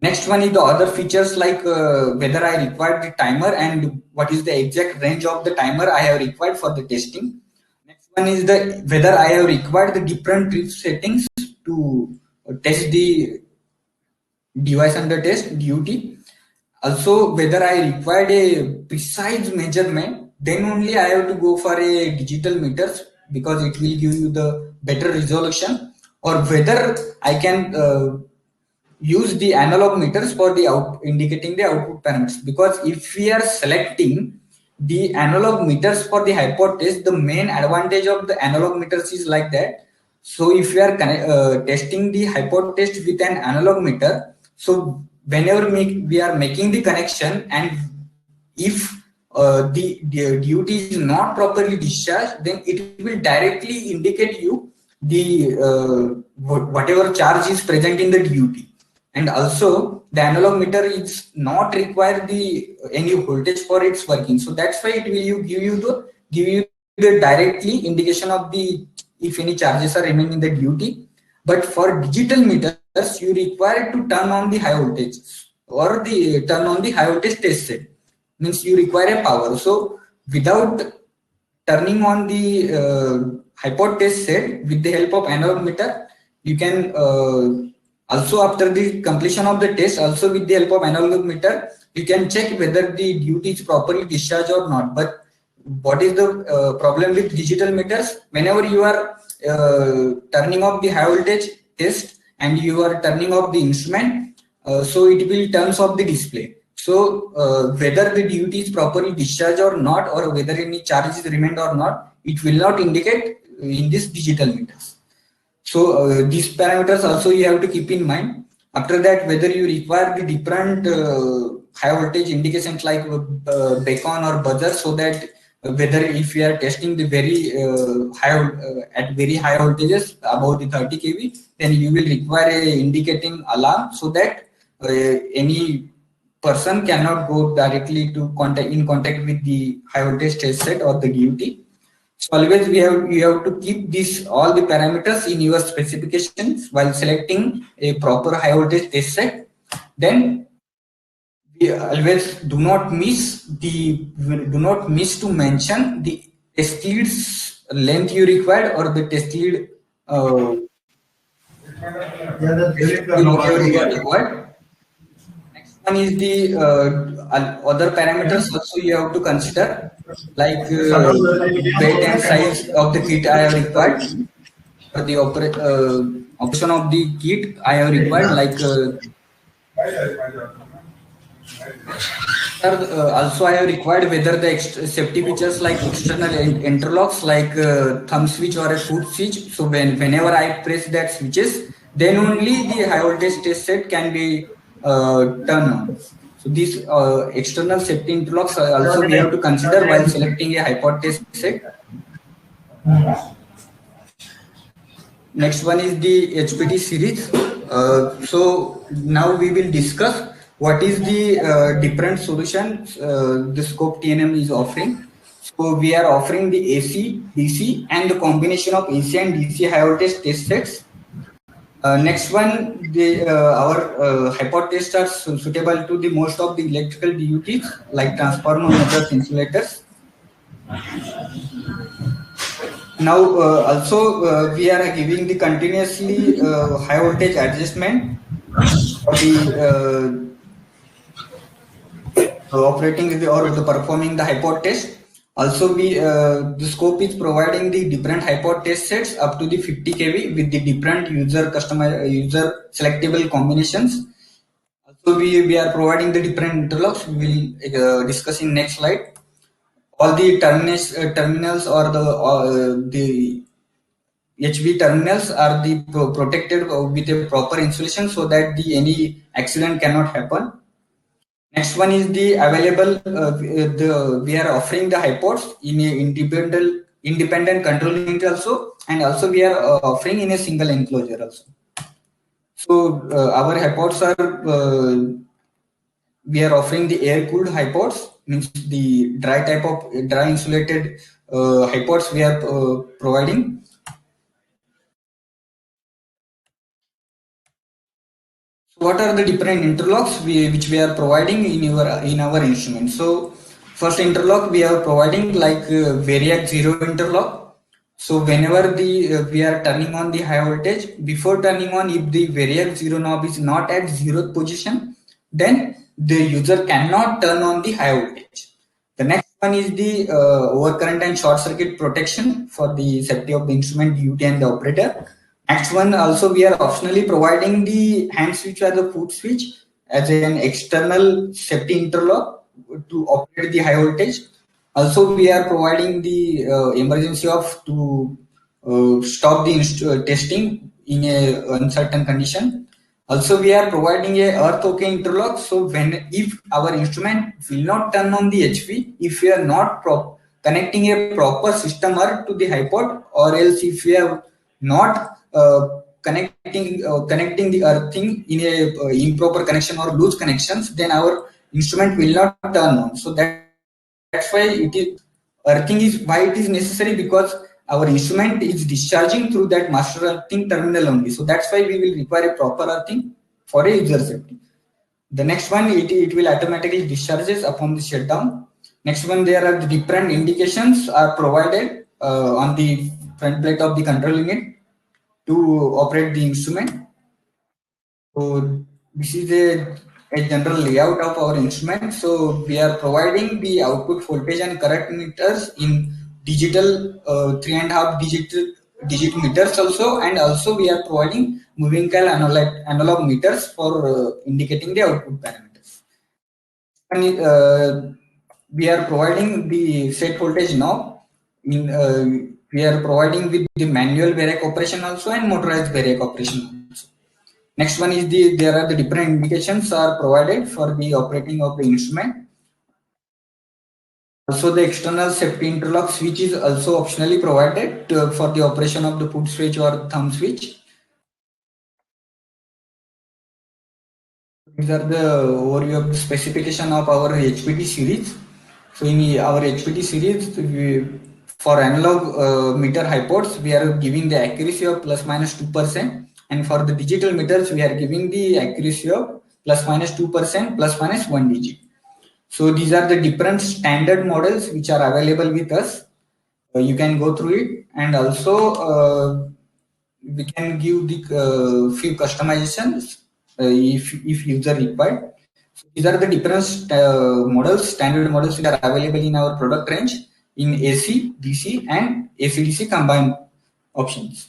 Next one is the other features like whether I required the timer and what is the exact range of the timer I have required for the testing. Next one is the whether I have required the different drift settings to test the device under test duty. Also, whether I required a precise measurement, then only I have to go for a digital meters because it will give you the better resolution, or whether I can use the analog meters for the indicating the output parameters. Because if we are selecting the analog meters for the hypot test, the main advantage of the analog meters is like that. So if we are testing the hypot test with an analog meter, so whenever we are making the connection, and if the duty is not properly discharged, then it will directly indicate you the whatever charge is present in the duty. And also the analog meter is not require the any voltage for its working, so that's why it will give you the directly indication of the if any charges are remaining in the duty. But for digital meters you require to turn on the high voltage or the turn on the high voltage test set, means you require a power. So without turning on the hypot test set with the help of analog meter, you can also after the completion of the test, also with the help of analog meter, you can check whether the duty is properly discharged or not. But what is the problem with digital meters? Whenever you are turning off the high voltage test and you are turning off the instrument, so it will turn off the display. So whether the duty is properly discharged or not, or whether any charges remained or not, it will not indicate in this digital meters. So these parameters also you have to keep in mind. After that, whether you require the different high voltage indications like beacon or buzzer, so that whether if you are testing the very high at very high voltages above the 30 kV, then you will require a indicating alarm so that any person cannot go directly to contact with the high voltage test set or the duty. So always you have to keep this all the parameters in your specifications while selecting a proper high voltage test set. Then we always do not miss to mention the test lead's length you required, or the test lead required. One is the other parameters also you have to consider, like weight and size of the kit I have required. For the operation of the kit I have required, like also I have required whether the safety features like external interlocks like thumb switch or a foot switch. So whenever I press that switches, then only the high voltage test set can be turned on. So these external safety interlocks also we have to consider while selecting a hypot test set. Next one is the HPT series. So now we will discuss what is the different solutions the Scope TNM is offering. So we are offering the AC, DC, and the combination of AC and DC high voltage test sets. Next one, our hypot tests are suitable to the most of the electrical duties like transformer, motors, insulators. Now also we are giving the continuously high voltage adjustment for the operating or the performing the hypot test. Also the Scope is providing the different hypot test sets up to the 50 kV with the different user selectable combinations. Also we are providing the different interlocks. We will discuss in next slide. All the terminals or the HV terminals are the protected with a proper insulation so that any accident cannot happen. Next one is the available. We are offering the hypots in a independent control unit also, and also we are offering in a single enclosure also. So our hypods are we are offering the air cooled hypods, means the dry type of dry insulated hypods we are providing. So what are the different interlocks which we are providing in our instrument? So first interlock we are providing like variac zero interlock. So whenever the we are turning on the high voltage, before turning on, if the variac zero knob is not at zeroth position, then the user cannot turn on the high voltage. The next one is the overcurrent and short circuit protection for the safety of the instrument, duty, and the operator. Next one, also we are optionally providing the hand switch or the foot switch as an external safety interlock to operate the high voltage. Also, we are providing the emergency of to stop the testing in a uncertain condition. Also, we are providing a earth OK interlock. So when if our instrument will not turn on the HV, if we are not connecting a proper system earth to the hypod, or else if we are not connecting the earthing in a improper connection or loose connections, then our instrument will not turn on. So that's why it is earthing is why it is necessary, because our instrument is discharging through that master earthing terminal only. So that's why we will require a proper earthing for a user safety. The next one, it will automatically discharges upon the shutdown. Next one, there are the different indications are provided on the front plate of the control unit to operate the instrument. So this is a general layout of our instrument. So we are providing the output voltage and current meters in digital 3.5 digit meters also, and also we are providing moving coil analog meters for indicating the output parameters. And we are providing the set voltage knob. We are providing with the manual variac operation also and motorized variac operation also. Next one is there are the different indications are provided for the operating of the instrument. Also, the external safety interlock switch is also optionally provided for the operation of the foot switch or thumb switch. These are the overview of the specification of our HPT series. So in our HPT series, for analog meter hypods, we are giving the accuracy of plus minus 2%, and for the digital meters, we are giving the accuracy of plus minus 2%, plus minus 1 digit. So these are the different standard models which are available with us. You can go through it, and also we can give the few customizations if user required. So these are the different standard models that are available in our product range in AC, DC, and AC/DC combined options.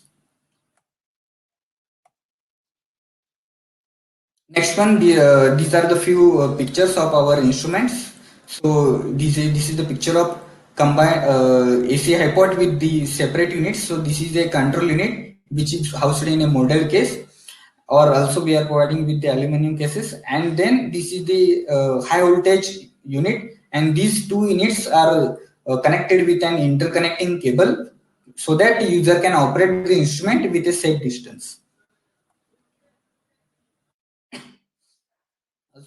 Next one, these are the few pictures of our instruments. So this is the picture of combined AC hypod with the separate units. So this is a control unit which is housed in a model case, or also we are providing with the aluminum cases. And then this is the high voltage unit, and these two units are connected with an interconnecting cable so that the user can operate the instrument with a safe distance.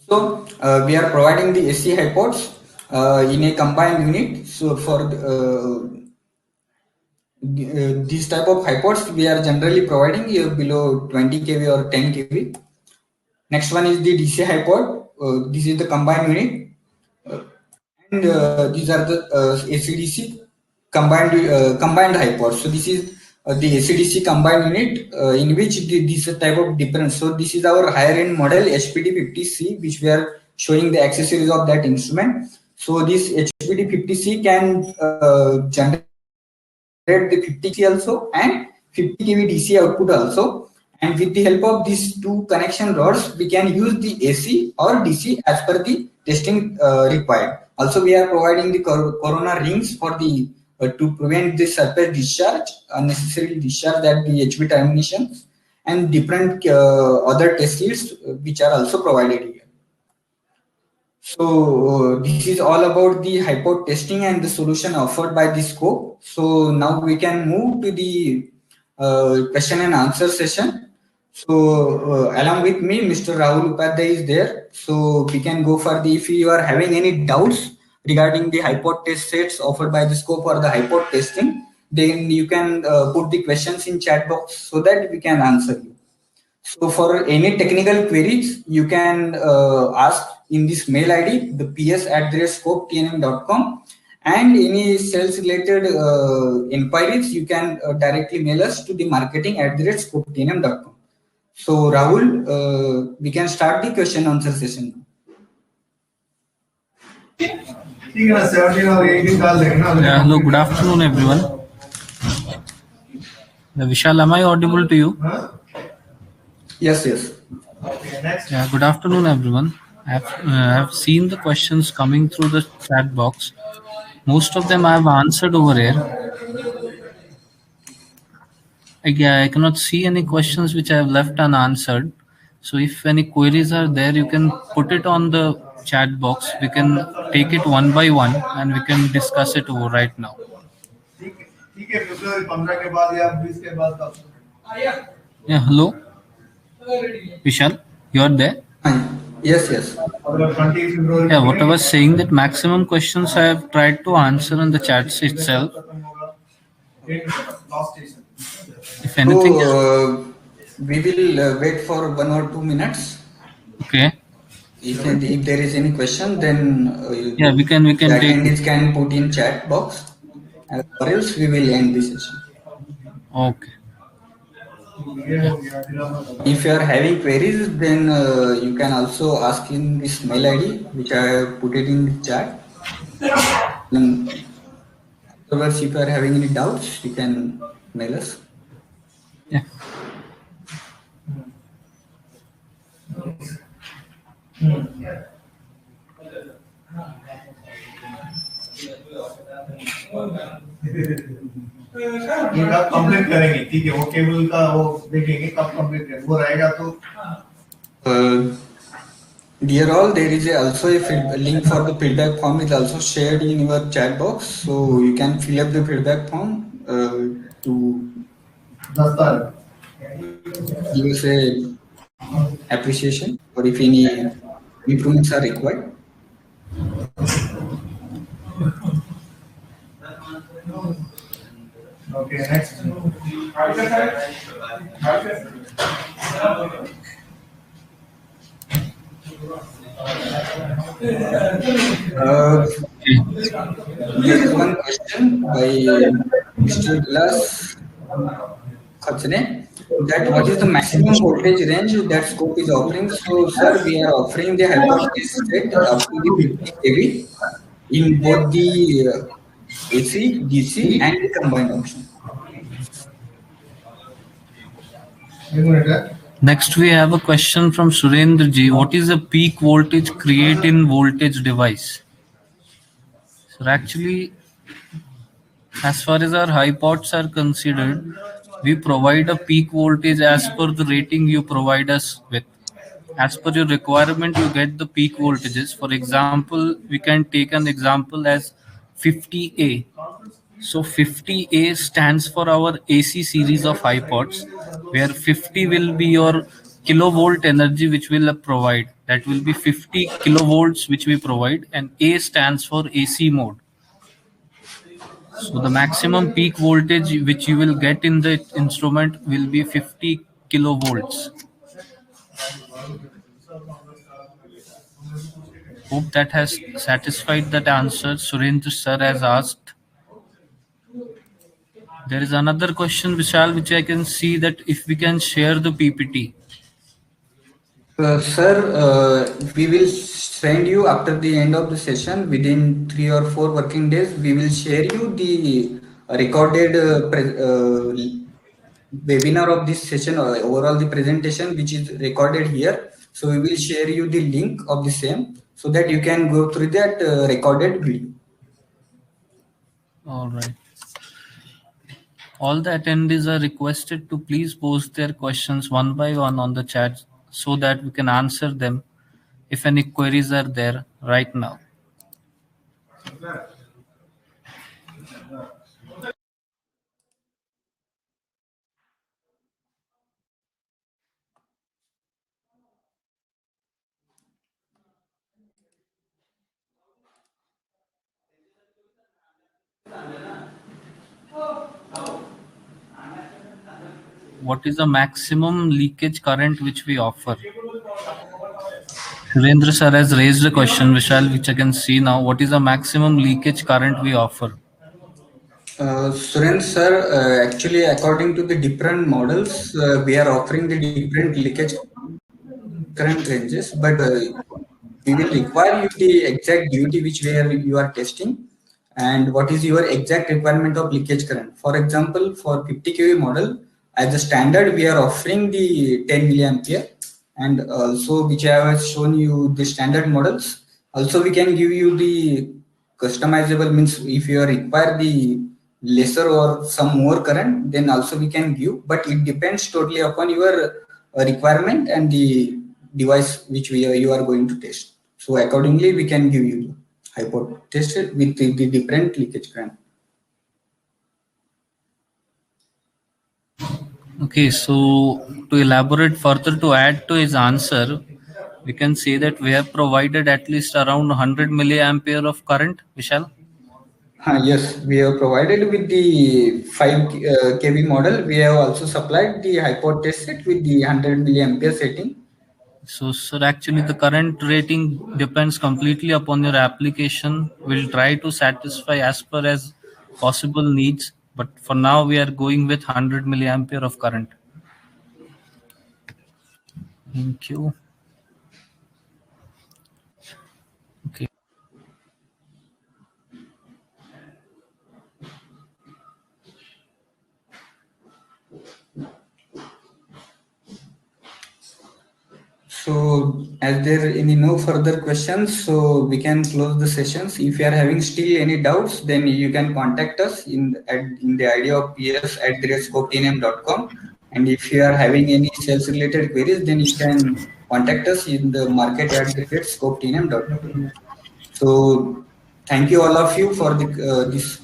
So we are providing the AC hypods in a combined unit. So for these type of hypods, we are generally providing below 20 kV or 10 kV. Next one is the DC hypod. This is the combined unit, and these are the AC/DC combined hypods. So this is the AC/DC combined unit in which this type of difference. So this is our higher end model HPT50C, which we are showing the accessories of that instrument. So this HPT50C can generate the 50 also and 50 kV DC output also. And with the help of these two connection rods, we can use the AC or DC as per the testing required. Also, we are providing the corona rings for the to prevent the surface discharge, unnecessary discharge at the HV terminations, and different other test leads which are also provided here. So this is all about the hypod testing and the solution offered by the scope. So now we can move to the question and answer session. So along with me, Mr. Rahul Upadhyay is there. So we can go for the, if you are having any doubts regarding the hypot test sets offered by the scope or the hypot testing, then you can put the questions in chat box so that we can answer you. So for any technical queries, you can ask in this mail ID, the ps@scopetnm.com, and any sales related inquiries, you can directly mail us to the marketing@scopetnm.com. So Rahul, we can start the question answer session. Yeah, hello, good afternoon, everyone. Vishal, am I audible to you? Yes, yes. Yeah, good afternoon, everyone. I've seen the questions coming through the chat box. Most of them I have answered over here. I cannot see any questions which I have left unanswered. So if any queries are there, you can put it on the chat box. We can take it one by one and we can discuss it over right now. Yeah, hello. Vishal, you are there? Yes, yes. Yeah, what I was saying that maximum questions I have tried to answer in the chats itself. If anything, So we will wait for 1 or 2 minutes. okay. If there is any question, then Yeah, we can the take it. attendees can put in chat box, or else we will end the session. Okay. If you are having queries, then you can also ask in this mail ID, which I have put it in the chat. Then afterwards, if you are having any doubts, you can mail us. Yeah. कब complete करेंगे ठीक है वो cable का वो देखेंगे कब complete करेंगे वो रहेगा तो Dear all, there is also a link for the feedback form is also shared in your chat box, so you can fill up the feedback form to give us a appreciation or if any improvements are required. Okay, next. There is one question by Mr. Glass Khachne that what is the maximum voltage range that scope is offering? So, sir, we are offering the hypothesis set up to the 50 kV in both the AC, DC, and the combined option. Next, we have a question from Surendra ji. What is a peak voltage create in voltage device? So actually, as far as our hypots are considered, we provide a peak voltage as per the rating you provide us with. As per your requirement, you get the peak voltages. For example, we can take an example as 50A. So 50A stands for our AC series of iPods, where 50 will be your kilovolt energy which will provide. That will be 50 kilovolts which we provide, and A stands for AC mode. So the maximum peak voltage which you will get in the instrument will be 50 kilovolts. Hope that has satisfied that answer Surendra sir has asked. There is another question, Vishal, which I can see that if we can share the PPT. Sir, we will send you after the end of the session within 3 or 4 working days. We will share you the recorded webinar of this session or overall the presentation which is recorded here. So we will share you the link of the same so that you can go through that recorded video. All right. All the attendees are requested to please post their questions one by one on the chat so that we can answer them if any queries are there right now. What is the maximum leakage current which we offer? Surendra sir has raised a question, Vishal, which I can see now. What is the maximum leakage current we offer? Surendra sir, actually, according to the different models, we are offering the different leakage current ranges, but we will require you the exact duty which where you are testing and what is your exact requirement of leakage current. For example, for 50 kV model, as a standard, we are offering the 10 milliampere, and also which I have shown you the standard models. Also, we can give you the customizable, means if you require the lesser or some more current, then also we can give, but it depends totally upon your requirement and the device which you are going to test. So accordingly, we can give you hypo tested with the different leakage current. Okay, so to elaborate further, to add to his answer, we can say that we have provided at least around 100 milliampere of current, Vishal. Yes, we have provided with the 5 kV model. We have also supplied the hypo test set with the 100 milliampere setting. So, sir, actually the current rating depends completely upon your application. We'll try to satisfy as per as possible needs, but for now we are going with 100 milliampere of current. Thank you. Okay. So as there any no further questions, so we can close the sessions. If you are having still any doubts, then you can contact us in the ID of ps@scopetnm.com. And if you are having any sales related queries, then you can contact us in the market@scopetnm.com. So thank you all of you for this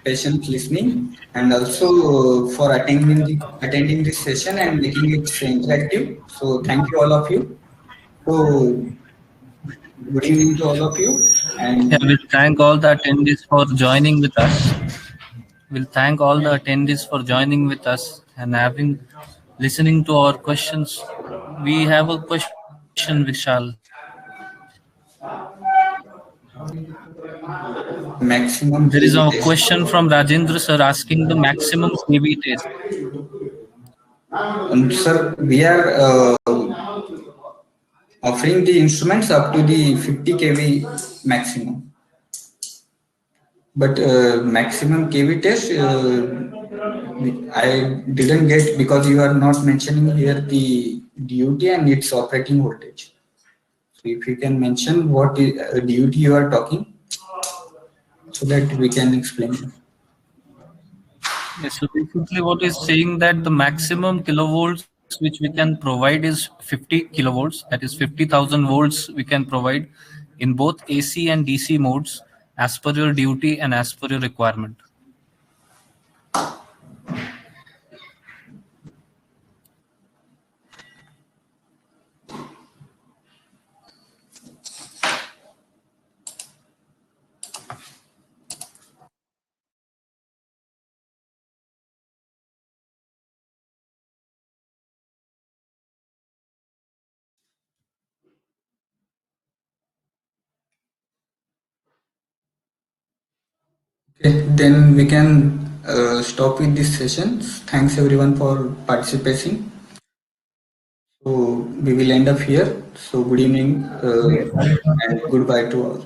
patient listening, and also for attending this session and making it interactive. So thank you all of you. So good evening to all of you, and Yeah, we'll thank all the attendees for joining with us. We'll thank all the attendees for joining with us and listening to our questions. We have a question, Vishal. maximum There is KV a test. question from Rajendra sir asking the maximum KV test. Sir, we are offering the instruments up to the 50 kV maximum. But maximum KV test, I didn't get, because you are not mentioning here the DUT and its operating voltage. So if you can mention what DUT you are talking, so that we can explain. Yes, so basically what is saying that the maximum kilovolts which we can provide is 50 kilovolts, that is 50,000 volts we can provide in both AC and DC modes as per your duty and as per your requirement. Okay, then we can stop with this session. Thanks everyone for participating. So we will end up here. So good evening and goodbye to all.